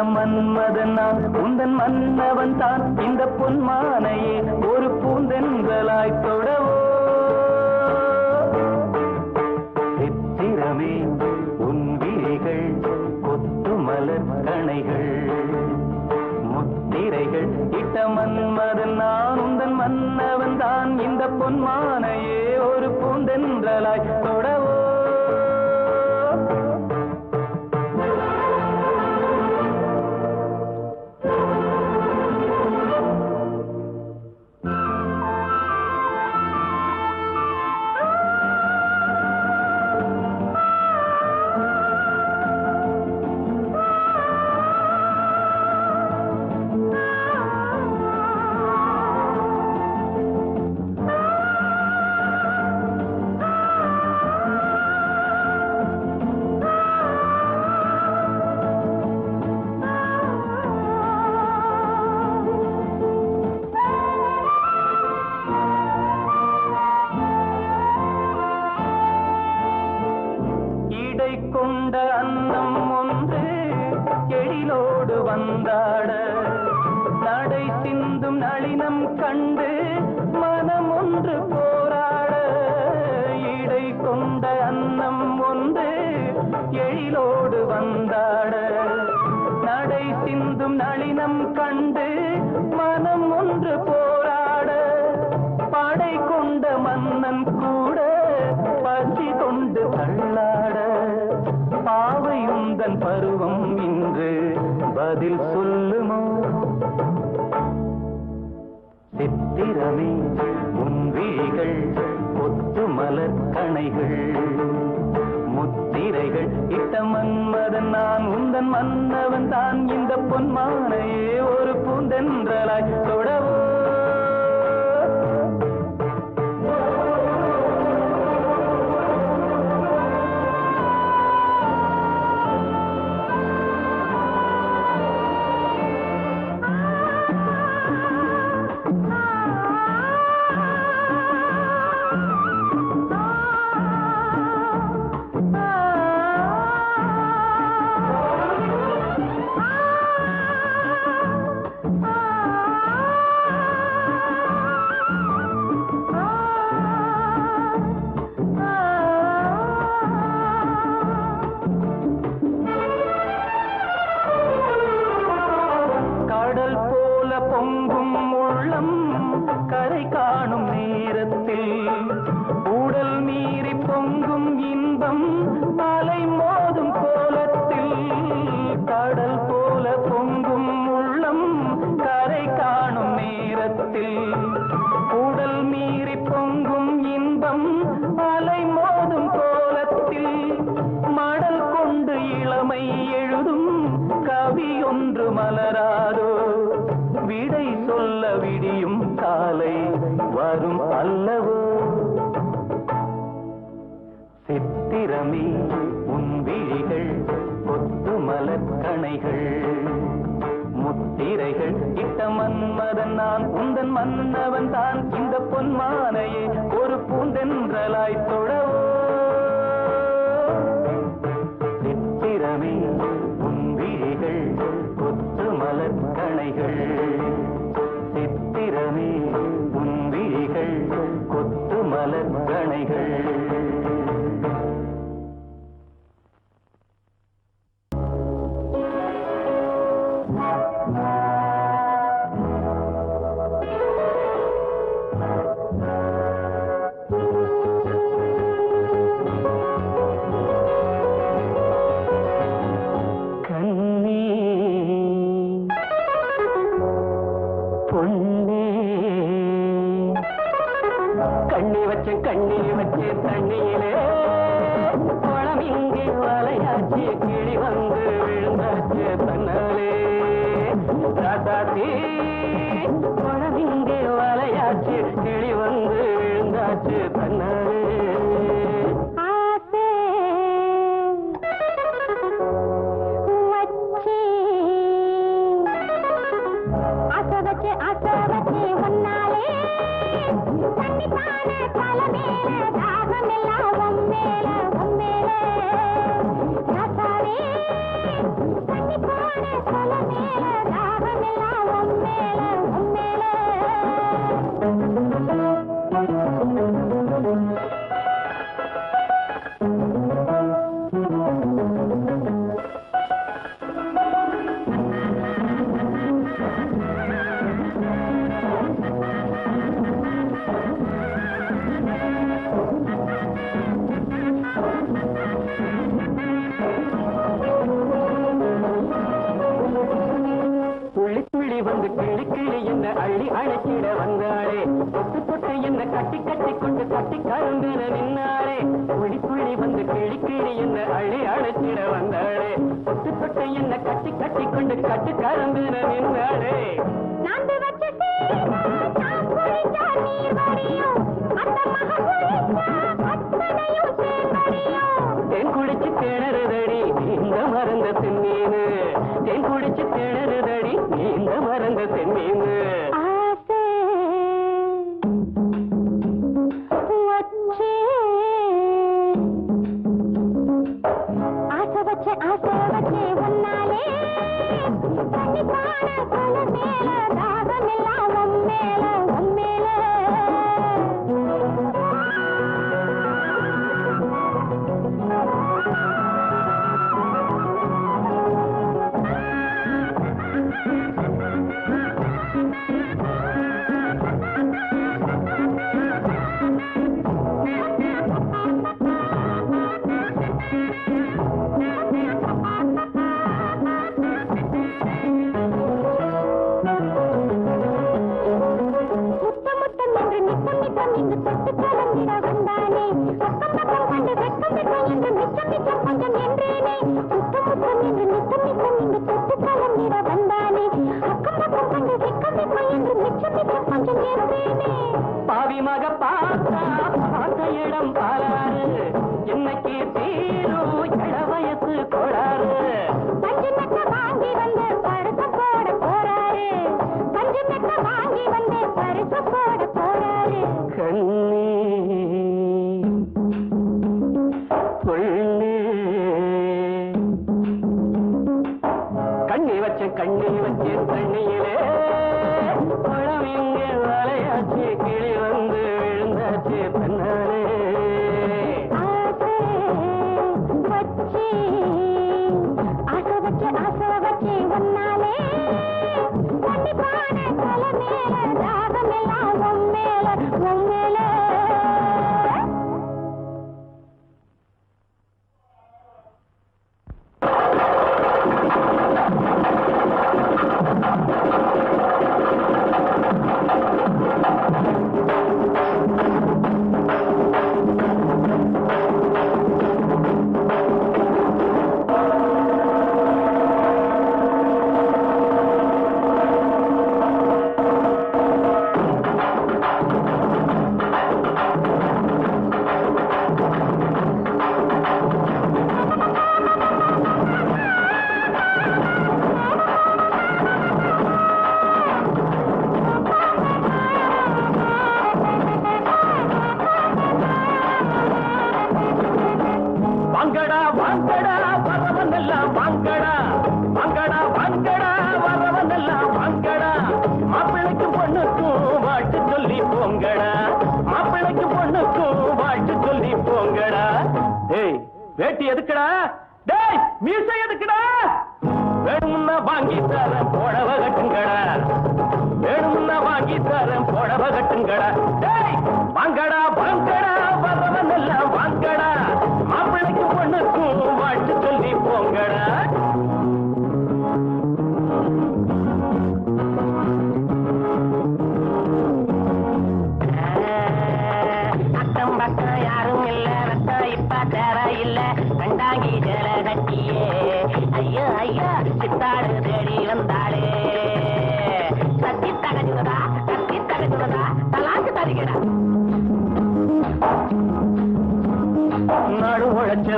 மன்மதன் நான் உந்தன் மன்னவன் தான் இந்த பொன்மானையே ஒரு பூந்தென்றலாய் தொடவோ சித்திரமே உன் விழிகள் கொத்து மலர் கணைகள் முத்திரைகள் இட்ட மன்மதன் நான் உந்தன் மன்னவன் தான் இந்த பொன்மானையே ஒரு பூந்தென்றலாய் தொடவோ கொண்ட அன்னம் ஒன்று எழிலோடு வந்தாட நடை சிந்தும் நளினம் கண்டு மனம் ஒன்று போராட இடை கொண்ட அன்னம் ஒன்று எழிலோடு வந்தாட நடை சிந்தும் நளினம் கண்டு மனம் ஒன்று போராட படை கொண்ட மன்னன் கூட பசி கொண்டு தள்ளாட பாவையுந்தன் பருவம் இன்று பதில் சொல்லுமோ சித்திரமே உன் விழிகள் கொத்து மலர் கணைகள் முத்திரைகள் இட்ட மன்மதன் நான் உந்தன் மன்னவன் தான் இந்த பொன்மானையே ஒரு பூந்தென்றலாய் தொடவோ பொங்கும் உள்ளம் கரை காணும் நேரத்தில் உடல் மீறி பொங்கும் இன்பம் அலை மோதும் கோலத்தில் கடல் போல பொங்கும் உள்ளம் கரை காணும் நேரத்தில் உடல் மீறி பொங்கும் இன்பம் அலை மோதும் கோலத்தில் மடல் கொண்டு இளமை எழுதும் கவி ஒன்று மலராதோ விடை சொல்ல விடியும் காலை வரும் அல்லவோ சித்திரமே உன் விழிகள் கொத்து மலர் கணைகள் முத்திரைகள் இட்ட மன்மதன் நான் உந்தன் மன்னவன் தான் இந்த பொன்மானையே ஒரு பூந்தென்றலாய் தொடவோ சித்திரமே உன் விழிகள் கொத்து மலர் கணைகள் சித்திரமே உன் விழிகள் கொத்து மலர் கணைகள் கண்ணி வச்சு தண்ணியிலே குளம் இங்கே வலையாச்சு கிளி வந்து விழுந்தாச்சு தன்னாலே ராசாத்தி குளம் இங்கே வலையாச்சு கிளி வந்து விழுந்தாச்சு தன்னாலே ஆசை வச்சு முன்னாலே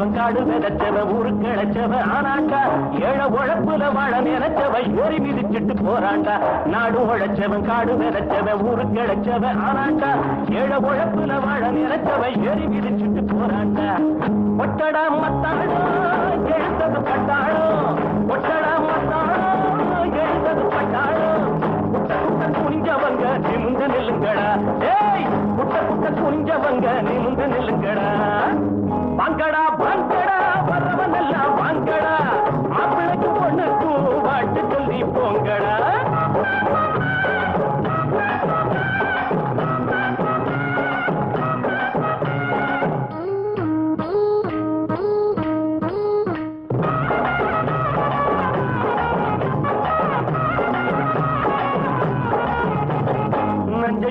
உழைச்சவன் காடு விதைச்சவன் ஊருக்கு இழைச்சவன் ஆனாண்டா ஏழை உழைப்புல வாழ நினைச்சவன் ஏறி மிதிச்சிட்டு போறாண்டா நாடு உழைச்சவன் காடு விதைச்சவன் ஊருக்கு இழைச்சவன் ஆனாண்டா ஏழை உழைப்புல வாழ நினைச்சவன் ஏறி மிதிச்சிட்டு போறாண்டா ஒட்டடா மத்தாளோ எழுந்தது பட்டாளோ ஒட்டடா மத்தாளோ எழுந்தது பட்டாளோ குனிஞ்சவங்க நிமிந்து நில்லுங்கடா ஏய் குட்ட குட்ட குனிஞ்சவங்க நிமிந்து நில்லுங்கடா வாங்கடா வாங்கடா வரவன் எல்லாம் வாங்கடா மாப்பிளைக்கு பொண்ணுக்கு வாட்டு சொல்லி போங்கடா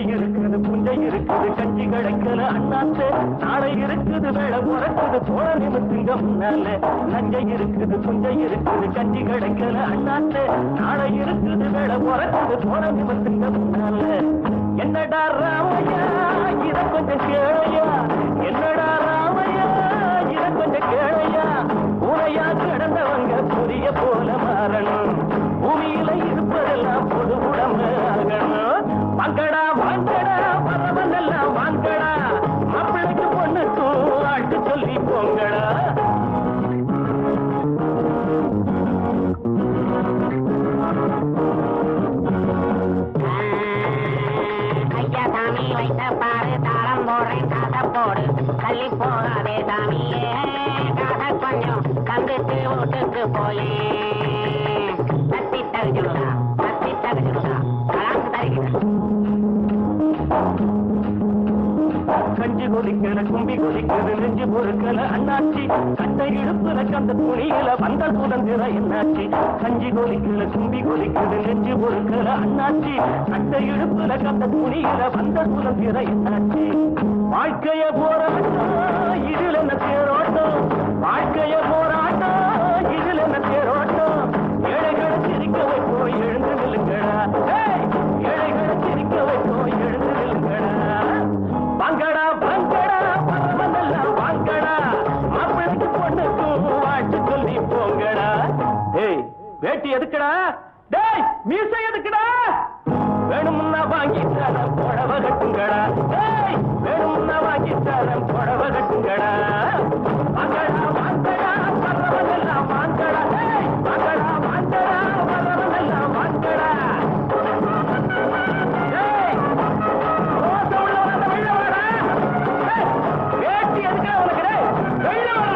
இருக்குது புஞ்சை இருக்குது கஞ்சி கிடைக்கல அண்ணாத்து நாளை இருக்குது வேலை பிறக்குது போல நிமித்துங்க முன்னால நஞ்சை இருக்குது புஞ்சை இருக்குது கஞ்சி கிடைக்கல அண்ணாத்து நாளை இருக்குது வேலை பிறக்குது போல நிமித்துங்க முன்னால என்னடா ராமையா இத கொஞ்சம் கேளையா என்னடா ராமையா இத கொஞ்சம் கேளையா உரையா கிடந்தவங்க புரிய போல மாறணும் பூமியில இருப்பதெல்லாம் பொது உடம்பு ஆகணும் வாங்கடா வாங்கடா வரவன் எல்லாம் வாங்கடா மாப்பிளைக்கு பொண்ணுக்கு ஆட்டு சொல்லி போங்கடா ஐயா சாமி வைத்த பாரு தாளம் போடுறேன் காதை போடு தள்ளி போகாதே சாமியே காதை கொஞ்சம் தந்துட்டு வீட்டுக்கு போயே தத்தி தகுச்சுடுதா கலாக்கு தருகிறேன் கஞ்சி கொதிக்கல கும்பி கொதிக்குது நெஞ்சு பொறுக்கல அண்ணாச்சி கட்டை இடுப்புல கந்த துணியில வந்த சுதந்திரம் என்னாச்சு கஞ்சி கொதிக்கல கும்பி கொதிக்குது நெஞ்சு பொறுக்கல அண்ணாச்சி கட்டை இடுப்புல கந்த துணியில வந்த சுதந்திரம் என்னாச்சு வாழ்க்கைய போராட்டம் இதுல என்ன தேரோட்டம் வாழ்க்கைய போராட்டம் இதுல என்ன தேரோட்டம் ஏழைகளை சிரிக்க வைப்போம் எழுந்து நில்லுங்கடா ஏழைகளை சிரிக்க வைப்போம் எழுந்து நில்லுங்கடா வாங்கடா வாங்கடா வரவனெல்லாம் வாங்கடா மாப்பிளைக்கு பொண்ணுக்கு வாட்டு சொல்லி போங்கடா டேய் வேட்டி எதுக்குடா டேய் மீசை எதுக்குடா வேணும்னா வாங்கி தரேன் புடவை கட்டுங்கடா டேய் வேணும்னா வாங்கி தரேன் புடவை கட்டுங்கடா வாங்கடா வாங்கடா வரவனெல்லாம் வாங்கடா டேய் வாங்கடா வாங்கடா வரவனெல்லாம் வாங்கடா வேட்டி எதுக்கு உனக்கு வெளியில வர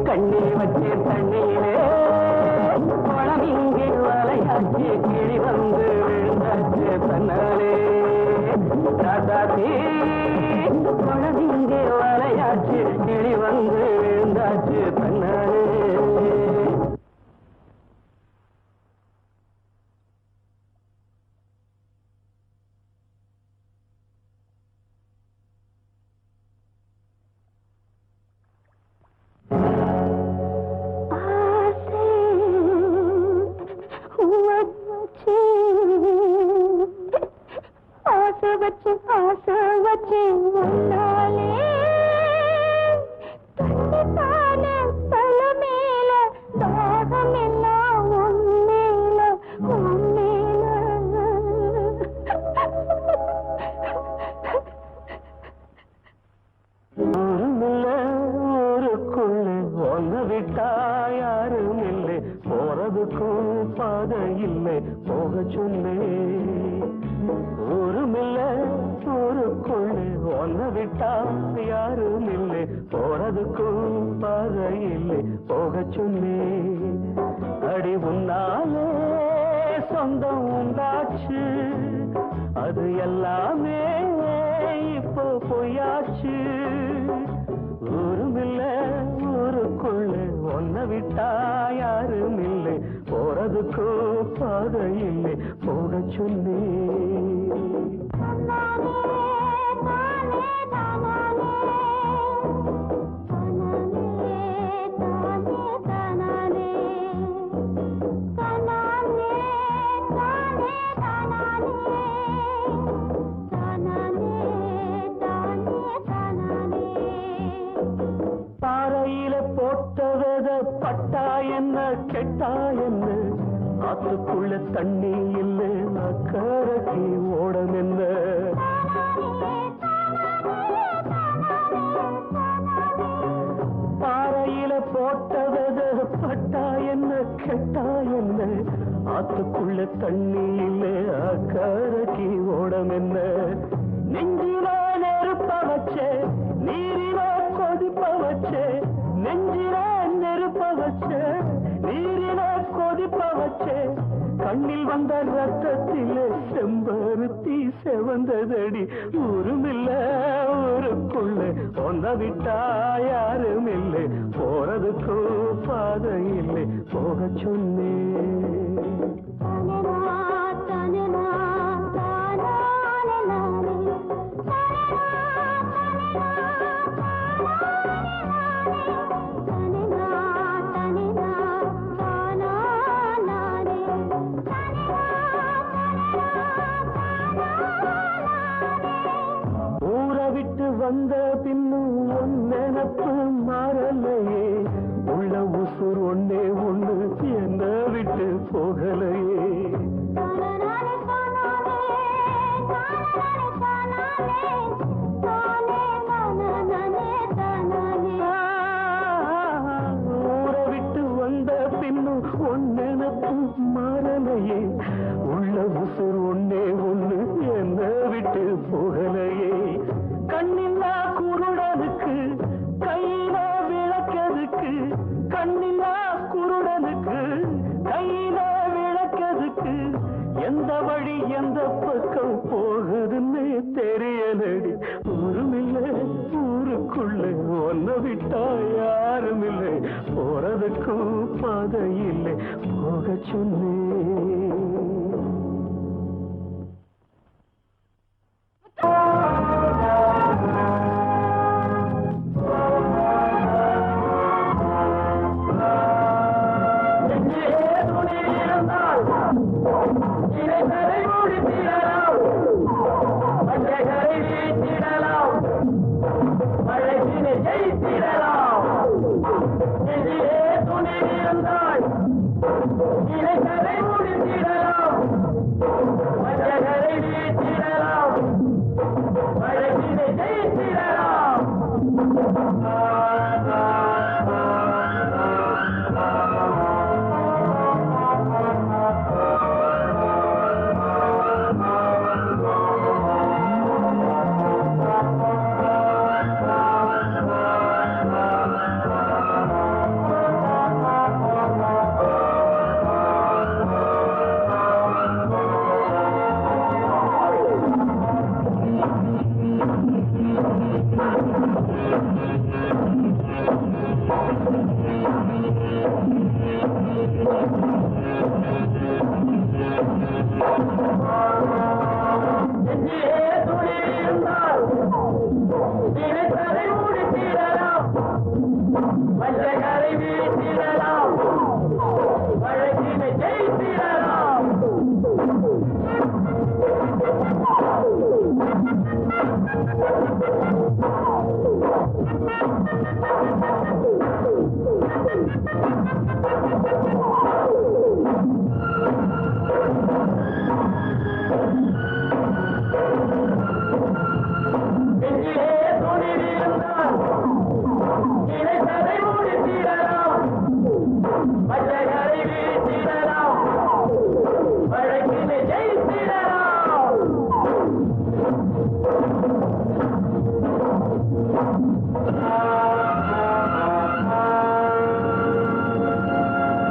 கண்ணி வச்சேன் தண்ணியிலே குளம் இங்கே வலையாச்சு கிளி வந்து விழுந்தாச்சு தன்னாலே ராசாத்தி குளம் இங்கே வலையாச்சு கிளி வந்து விழுந்தாச்சு தன்னாலே அடி உன்னாலே சொந்தம் உண்டாச்சு அது எல்லாமே இப்போ பொய்யாச்சு ஊருமில்ல ஊருக்குள்ள ஒன்ன விட்டா யாரும் இல்லை போறதுக்கும் பாதை இல்லை போக சொன்னேன். பாறையில போட்டவத பட்டா என்ன கெட்டா என்ன, ஆத்துக்குள்ள தண்ணி இல்லை அக்கறைக்கு ஓடம் என்ன. பாறையில போட்டவத பட்டா என்ன கெட்டா என்ன, ஆத்துக்குள்ள தண்ணி இல்லை அக்கறைக்கு ஓடம் என்ன. நெஞ்சில நெருப்ப வச்சே நீரில கொதிப்ப வச்சே, நெஞ்சில நெருப்ப வச்சே நீரில கொதிப்ப வச்சே, கண்ணில் வந்த ரத்தத்திலே செம்பருத்தி செவந்ததடி. ஊருமில்ல ஊருக்குள்ள ஒன்ன விட்டா யாரும் இல்லை, போறதுக்கு பாதை இல்லை போக சொன்னேன். வந்த பின்னும் ஒன் நினப்பு மாறலையே, உள்ள உசுர் ஒன்னே ஒண்ணு என்ன விட்டு போகலையே. ஊரை விட்டு வந்த பின்னும் ஒன் நினப்பு மாறலையே, உள்ள உசுர் ஒன்னே ஒண்ணு என்ன விட்டு போகலையே. கண்ணில்லா குருடனுக்கு கையில விளக்கதுக்கு, கண்ணில்லா குருடனுக்கு கையில விளக்கதுக்கு, எந்த வழி எந்த பக்கம் போகுதுன்னு தெரியலடி. ஊருமில்லை ஊருக்குள்ள ஒன்ன விட்டா யாரும் இல்லை, போறதுக்கும் பாதை இல்லை போக சொன்னேன். Thank you.